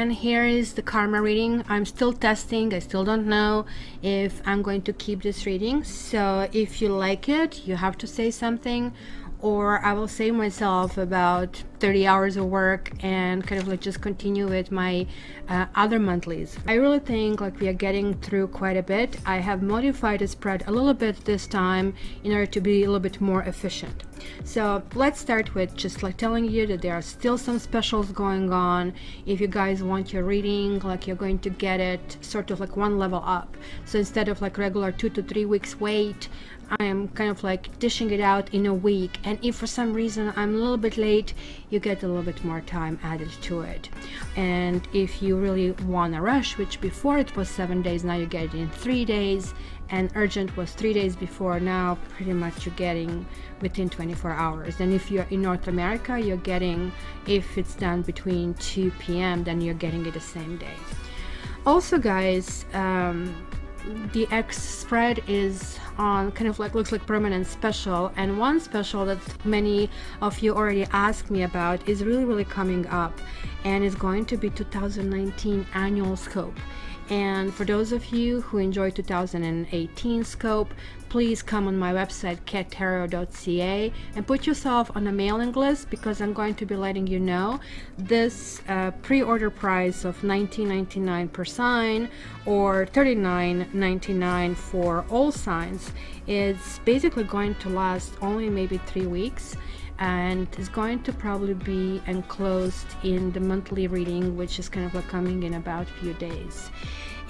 and here is the karma reading. I'm still testing. I still don't know if I'm going to keep this reading, so if you like it, you have to say something, or I will save myself about 30 hours of work and kind of like just continue with my other monthlies. I really think like we are getting through quite a bit. I have modified the spread a little bit this time in order to be a little bit more efficient. So let's start with just like telling you that there are still some specials going on. If you guys want your reading, like you're going to get it sort of like one level up. So instead of like regular 2 to 3 weeks wait, I am kind of like dishing it out in a week, and if for some reason I'm a little bit late, you get a little bit more time added to it. And if you really want to rush, which before it was 7 days, now you get it in 3 days, and urgent was 3 days before, now pretty much you're getting within 24 hours. And if you're in North America, you're getting, if it's done between 2 p.m., then you're getting it the same day. Also guys, the X spread is on kind of like looks like permanent special, and one special that many of you already asked me about is really coming up, and is going to be 2019 annual scope. And for those of you who enjoy 2018 scope, please come on my website cattarot.ca and put yourself on a mailing list, because I'm going to be letting you know this pre-order price of $19.99 per sign or $39.99 for all signs is basically going to last only maybe 3 weeks, and is going to probably be enclosed in the monthly reading, which is kind of like coming in about a few days.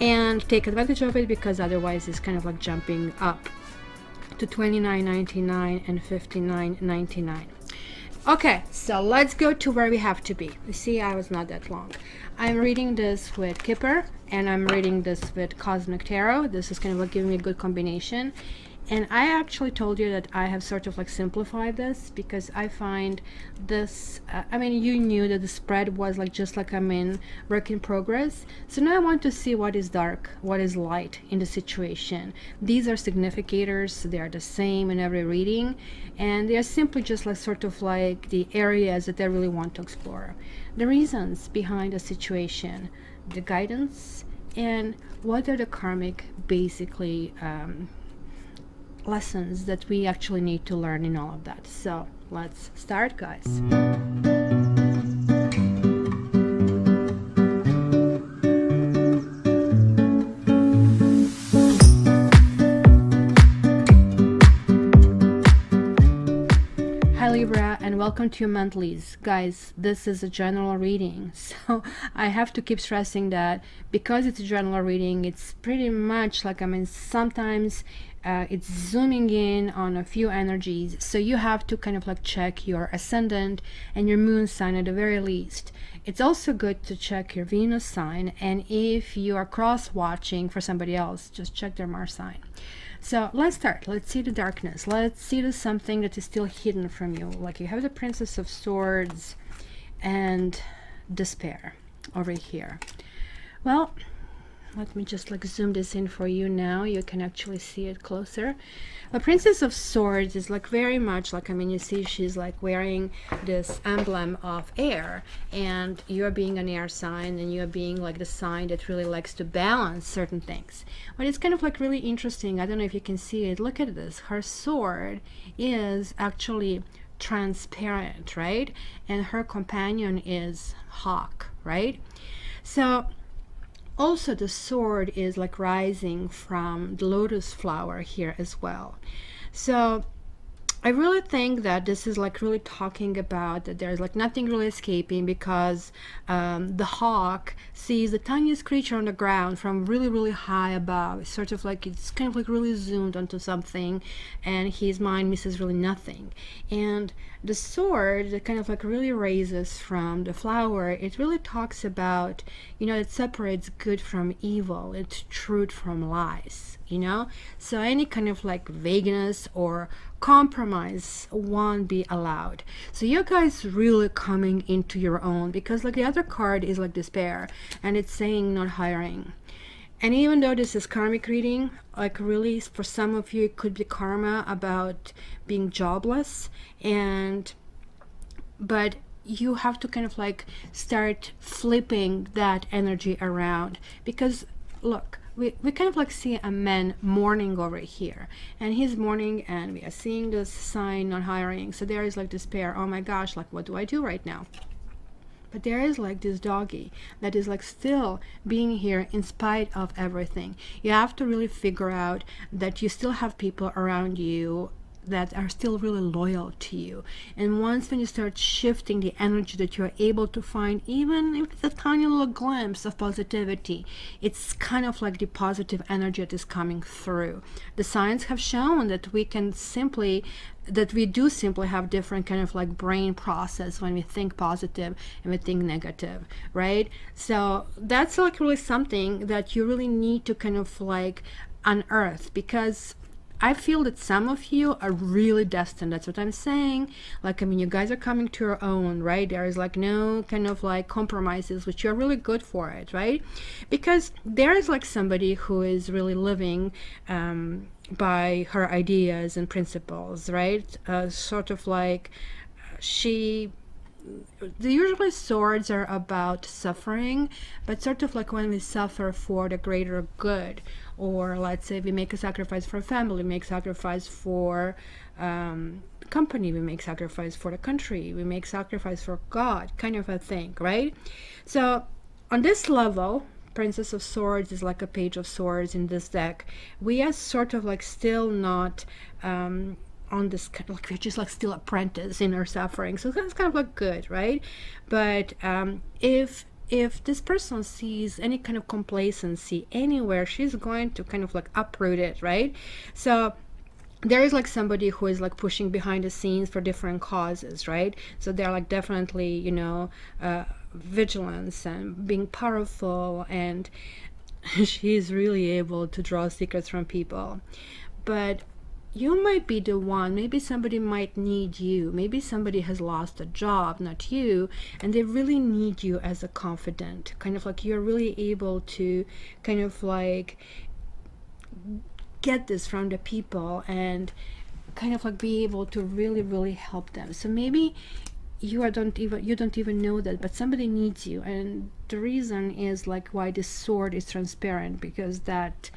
And take advantage of it, because otherwise it's kind of like jumping up to $29.99 and $59.99. Okay, so let's go to where we have to be. You see, I was not that long. I'm reading this with Kipper, and I'm reading this with Cosmic Tarot. This is kind of like giving me a good combination. And I actually told you that I have sort of like simplified this, because I find this, I mean, you knew that the spread was like just like I'm in work in progress. So now I want to see what is dark, what is light in the situation. These are significators. They are the same in every reading, and they are simply just like sort of like the areas that I really want to explore. The reasons behind the situation, the guidance, and what are the karmic basically lessons that we actually need to learn in all of that. So let's start, guys. Hi Libra, and welcome to your monthlies. Guys, this is a general reading, so I have to keep stressing that because it's a general reading, it's pretty much like, I mean, sometimes it's zooming in on a few energies, so you have to kind of like check your ascendant and your moon sign at the very least. It's also good to check your Venus sign, and if you are cross-watching for somebody else, just check their Mars sign. So let's start. Let's see the darkness. Let's see the something that is still hidden from you. Like you have the Princess of Swords and despair over here. Well, let me just like zoom this in for you now. You can actually see it closer. The Princess of Swords is like very much like, I mean, you see she's like wearing this emblem of air, and you're being an air sign, and you're being like the sign that really likes to balance certain things. But it's kind of like really interesting. I don't know if you can see it. Look at this. Her sword is actually transparent, right? And her companion is hawk, right? So also the sword is like rising from the lotus flower here as well. So I really think that this is like really talking about that there's like nothing really escaping, because the hawk sees the tiniest creature on the ground from really high above. It's sort of like, it's kind of like really zoomed onto something, and his mind misses really nothing. And the sword that kind of like really raises from the flower, it really talks about, you know, it separates good from evil, it's truth from lies, you know. So any kind of like vagueness or compromise won't be allowed. So you guys really coming into your own, because like the other card is like despair, and it's saying not hiring. And even though this is karmic reading, like really for some of you it could be karma about being jobless, but you have to kind of like start flipping that energy around, because look, we kind of like see a man mourning over here, and he's mourning, and we are seeing this sign not hiring. So there is like despair. Oh my gosh, like what do I do right now? But there is like this doggy that is like still being here in spite of everything. You have to really figure out that you still have people around you that are still really loyal to you. And once when you start shifting the energy that you're able to find, even if it's a tiny little glimpse of positivity, it's kind of like the positive energy that is coming through. The science have shown that we can simply have different kind of like brain process when we think positive and we think negative, right? So that's like really something that you really need to kind of like unearth, because I feel that some of you are really destined. That's what I'm saying. Like, I mean, you guys are coming to your own, right? There is like no kind of like compromises, which you're really good for it, right? Because there is like somebody who is really living by her ideas and principles, right? Sort of like usually swords are about suffering, but sort of like when we suffer for the greater good, or let's say we make a sacrifice for a family, we make sacrifice for company, we make sacrifice for the country, we make sacrifice for God, kind of a thing, right? So on this level, Princess of Swords is like a Page of Swords in this deck. We are sort of like still not on this kind of like, we're just like still apprentice in our suffering, so that's kind of like good, right? But if this person sees any kind of complacency anywhere, she's going to kind of like uproot it, right? So there is like somebody who is like pushing behind the scenes for different causes, right? So they're like definitely, you know, vigilance and being powerful, and she's really able to draw secrets from people. But you might be the one, maybe somebody might need you, maybe somebody has lost a job, not you, and they really need you as a confidant, kind of like you're really able to kind of like get this from the people and kind of like be able to really help them. So maybe you don't even know that, but somebody needs you, and the reason is like why this sword is transparent, because that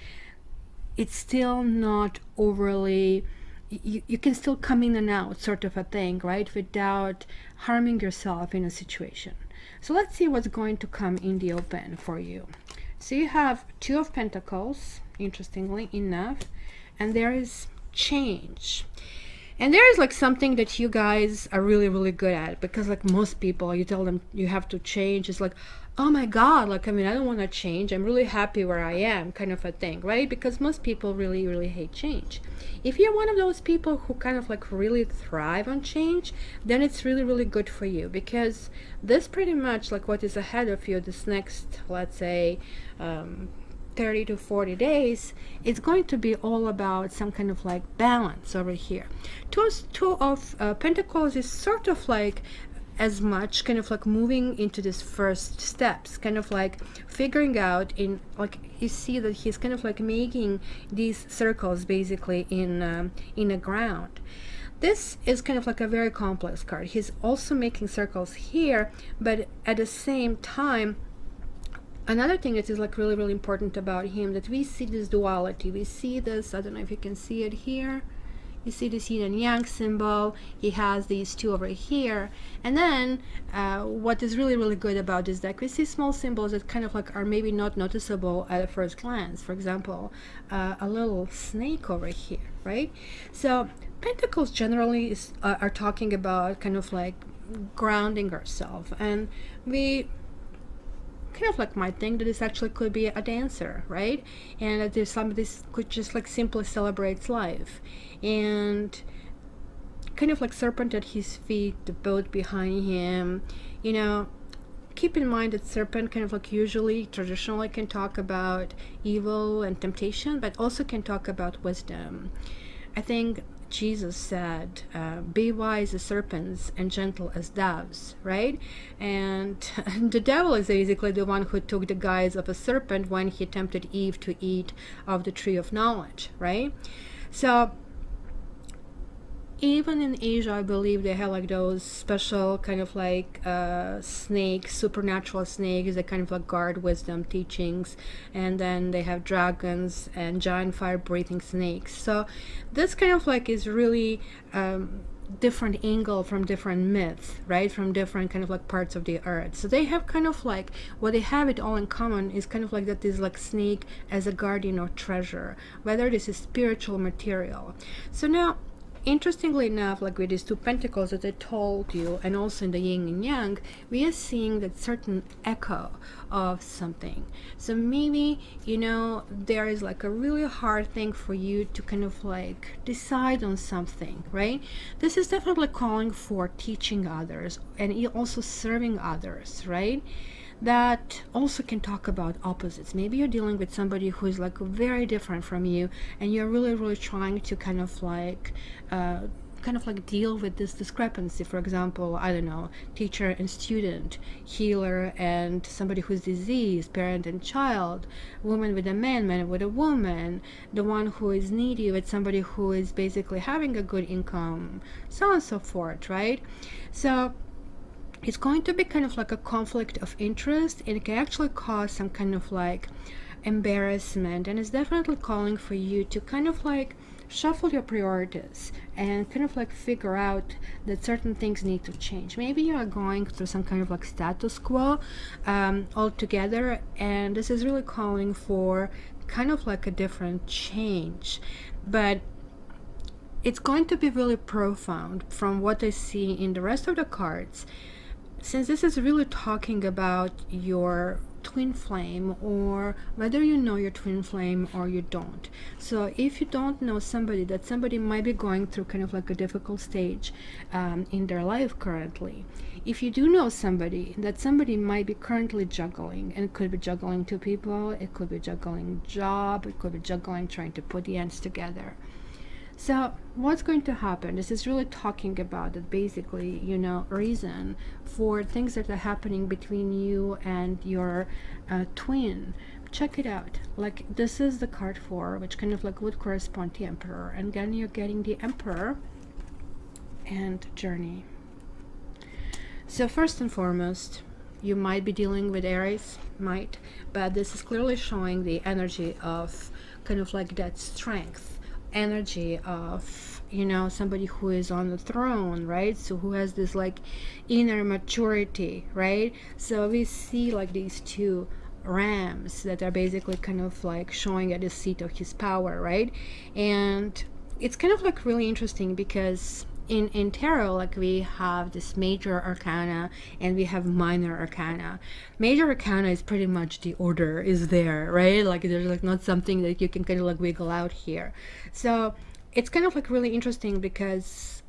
it's still not overly, you can still come in and out, sort of a thing, right, without harming yourself in a situation. So let's see what's going to come in the open for you. So you have Two of Pentacles, interestingly enough, and there is change. And there is like something that you guys are really good at, because like most people, you tell them you have to change, it's like, oh my god, like, I mean, I don't want to change, I'm really happy where I am, kind of a thing, right? Because most people really hate change. If you're one of those people who kind of like really thrive on change, then it's really good for you, because this pretty much like what is ahead of you this next, let's say 30 to 40 days, it's going to be all about some kind of like balance over here. Two of Pentacles is sort of like as much kind of like moving into this first steps, kind of like figuring out in, like, you see that he's kind of like making these circles basically in the ground. This is kind of like a very complex card. He's also making circles here, but at the same time, another thing that is like really important about him, that we see this duality, we see this, I don't know if you can see it here, you see this yin and yang symbol, he has these two over here, and then what is really good about this deck, we see small symbols that kind of like are maybe not noticeable at a first glance. For example, a little snake over here, right? So Pentacles generally are talking about kind of like grounding ourselves, and we kind of like might think that this actually could be a dancer, right? And that there's somebody could just like simply celebrates life, and kind of like serpent at his feet, the boat behind him. You know, keep in mind that serpent kind of like usually traditionally can talk about evil and temptation, but also can talk about wisdom. I think Jesus said, be wise as serpents and gentle as doves, right? And the devil is basically the one who took the guise of a serpent when he tempted Eve to eat of the tree of knowledge, right? So even in Asia, I believe they have like those special kind of like snakes, supernatural snakes that kind of like guard wisdom teachings, and then they have dragons and giant fire-breathing snakes. So this kind of like is really different angle from different myths, right, from different kind of like parts of the earth. So they have kind of like, what they have it all in common is kind of like that is like snake as a guardian of treasure, whether this is spiritual material. So now, interestingly enough, like with these two pentacles that I told you, and also in the yin and yang, we are seeing that certain echo of something. So maybe, you know, there is like a really hard thing for you to kind of like decide on something, right? This is definitely calling for teaching others and also serving others, right? That also can talk about opposites. Maybe you're dealing with somebody who is like very different from you, and you're really trying to kind of like deal with this discrepancy. For example, I don't know, teacher and student, healer and somebody who's diseased, parent and child, woman with a man, man with a woman, the one who is needy with somebody who is basically having a good income, so on and so forth, right? So it's going to be kind of like a conflict of interest, and it can actually cause some kind of like embarrassment, and it's definitely calling for you to kind of like shuffle your priorities and kind of like figure out that certain things need to change. Maybe you are going through some kind of like status quo altogether, and this is really calling for kind of like a different change. But it's going to be really profound from what I see in the rest of the cards, since this is really talking about your twin flame, or whether you know your twin flame or you don't. So if you don't know somebody, that somebody might be going through kind of like a difficult stage in their life currently. If you do know somebody, that somebody might be currently juggling, and it could be juggling two people, it could be juggling job, it could be juggling trying to put the ends together. So what's going to happen? This is really talking about that basically, you know, reason for things that are happening between you and your twin. Check it out. Like, this is the card 4, which kind of like would correspond to Emperor, and then you're getting the Emperor and Journey. So first and foremost, you might be dealing with Aries, but this is clearly showing the energy of kind of like that strength, energy of, you know, somebody who is on the throne, right? So who has this like inner maturity, right? So we see like these two rams that are basically kind of like showing at the seat of his power, right? And it's kind of like really interesting because in tarot, like, we have this major arcana and we have minor arcana. Major arcana is pretty much the order is there, right? Like, there's like not something that you can kind of like wiggle out here. So it's kind of like really interesting because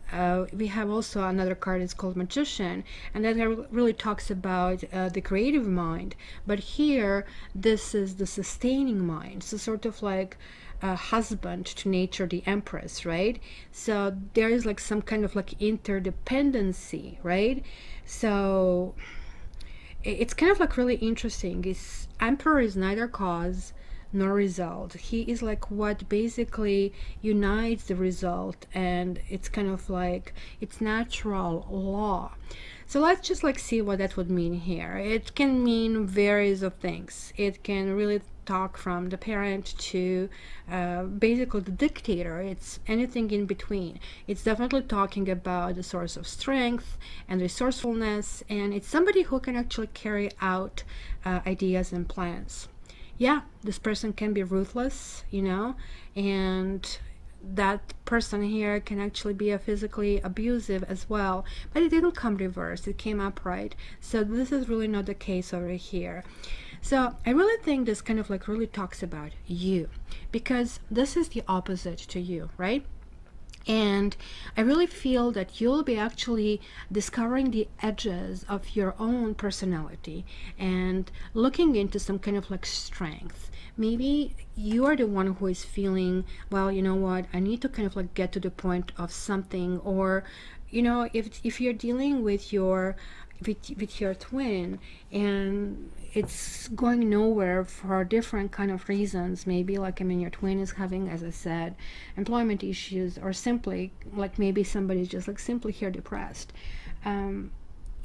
we have also another card, it's called Magician, and that really talks about the creative mind. But here, this is the sustaining mind. So sort of like husband to nature, the Empress, right? So there is like some kind of like interdependency, right? So it's kind of like really interesting. Is Emperor is neither cause nor result. He is like what basically unites the result, and it's kind of like it's natural law. So let's just like see what that would mean here. It can mean various of things. It can really talk from the parent to basically the dictator. It's anything in between. It's definitely talking about the source of strength and resourcefulness, and it's somebody who can actually carry out ideas and plans. Yeah, this person can be ruthless, you know, and that person here can actually be a physically abusive as well, but it didn't come reversed, it came upright. So this is really not the case over here. So I really think this kind of like really talks about you, because this is the opposite to you, right? And I really feel that you'll be actually discovering the edges of your own personality and looking into some kind of like strength. Maybe you are the one who is feeling, well, you know what, I need to kind of like get to the point of something. Or, you know, if you're dealing with your with your twin, and it's going nowhere for different kind of reasons. Maybe like, I mean, your twin is having, as I said, employment issues, or simply like maybe somebody's just like simply here depressed.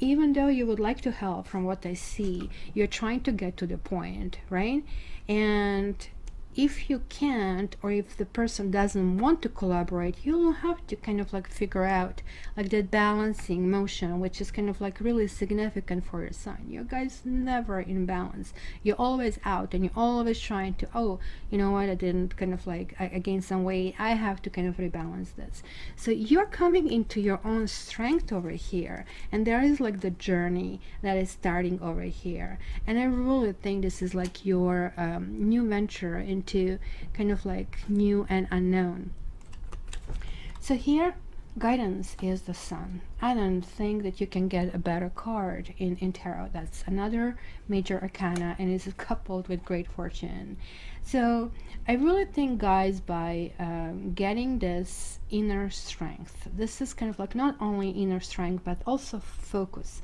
Even though you would like to help, from what I see, you're trying to get to the point, right? And if you can't, or if the person doesn't want to collaborate, you'll have to kind of like figure out like that balancing motion, which is kind of like really significant for your son. You guys never in balance. You're always out, and you're always trying to, oh, you know what, I didn't kind of like, I gained some weight, I have to kind of rebalance this. So you're coming into your own strength over here, and there is like the journey that is starting over here. And I really think this is like your new venture into kind of like new and unknown. So here, guidance is the Sun. I don't think that you can get a better card in tarot. That's another major arcana, and is coupled with great fortune. So I really think, guys, by getting this inner strength, this is kind of like not only inner strength but also focus,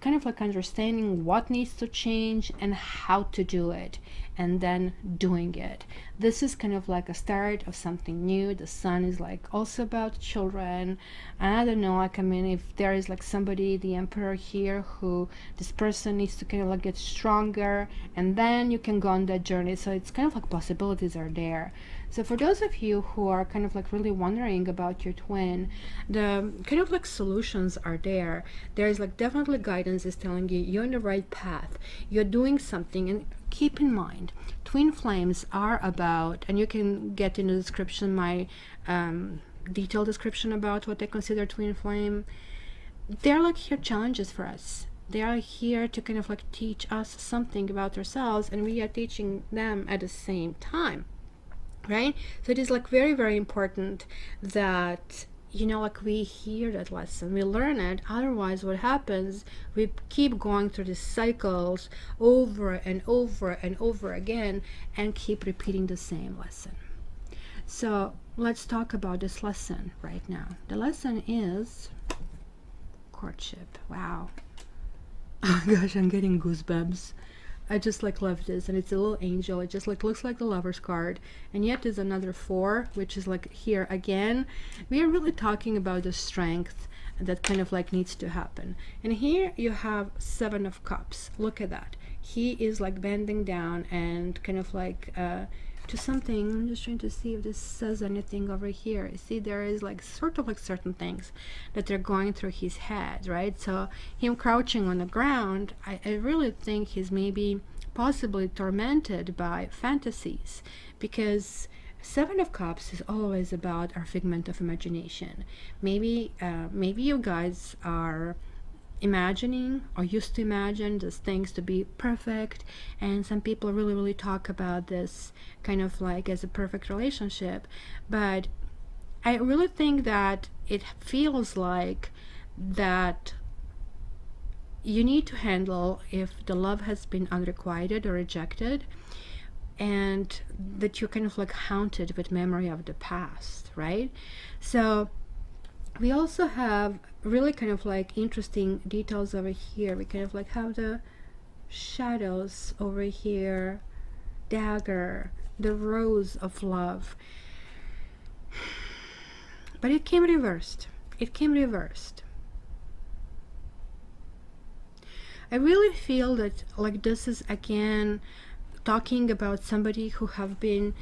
kind of like understanding what needs to change and how to do it, and then doing it. This is kind of like a start of something new. The Sun is like also about children, and I don't know, like, I mean, if there is like somebody, the Emperor here, who this person needs to kind of like get stronger, and then you can go on that journey. So it's kind of like possibilities are there. So for those of you who are kind of like really wondering about your twin, the kind of like solutions are there. There is like definitely guidance is telling you you're on the right path. You're doing something. And keep in mind, twin flames are about, and you can get in the description my detailed description about what I consider twin flame. They're like here challenges for us. They are here to kind of like teach us something about ourselves, and we are teaching them at the same time. Right? So it is like very, very important that, you know, like we hear that lesson, we learn it. Otherwise, what happens, we keep going through these cycles over and over and over again, and keep repeating the same lesson. So let's talk about this lesson right now. The lesson is courtship. Wow. Oh gosh, I'm getting goosebumps. I just like love this, and it's a little angel. It just like looks like the Lover's card, and yet there's another 4, which is like here again. We are really talking about the strength that kind of like needs to happen. And here you have 7 of Cups. Look at that. He is like bending down and kind of like to something. I'm just trying to see if this says anything over here. You see, there is like sort of like certain things that are going through his head, right? So him crouching on the ground, I really think he's maybe possibly tormented by fantasies, because 7 of Cups is always about our figment of imagination. Maybe you guys are imagining or used to imagine these things to be perfect, and some people really talk about this kind of like as a perfect relationship. But I really think that it feels like that you need to handle if the love has been unrequited or rejected, and that you're kind of like haunted with memory of the past, right? So we also have really kind of like interesting details over here. We kind of like have the shadows over here, dagger, the rose of love. But it came reversed. It came reversed. I really feel that like this is again talking about somebody who have been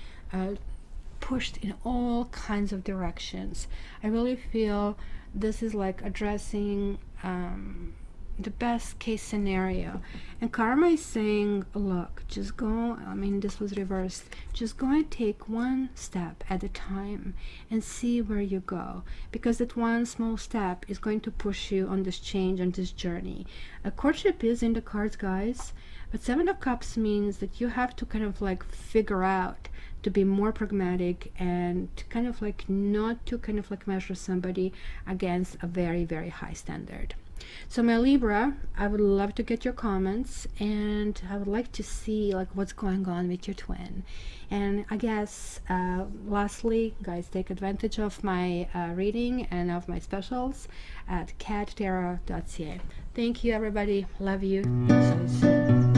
pushed in all kinds of directions. I really feel this is like addressing the best case scenario, and karma is saying, look, just go, I mean, this was reversed, just go and take one step at a time and see where you go, because that one small step is going to push you on this change, on this journey. A courtship is in the cards, guys, but 7 of Cups means that you have to kind of like figure out to be more pragmatic, and to kind of like not to kind of like measure somebody against a very high standard. So my Libra, I would love to get your comments, and I would like to see like what's going on with your twin. And I guess lastly, guys, take advantage of my reading and of my specials at cattarot.ca. Thank you, everybody. Love you. See you soon.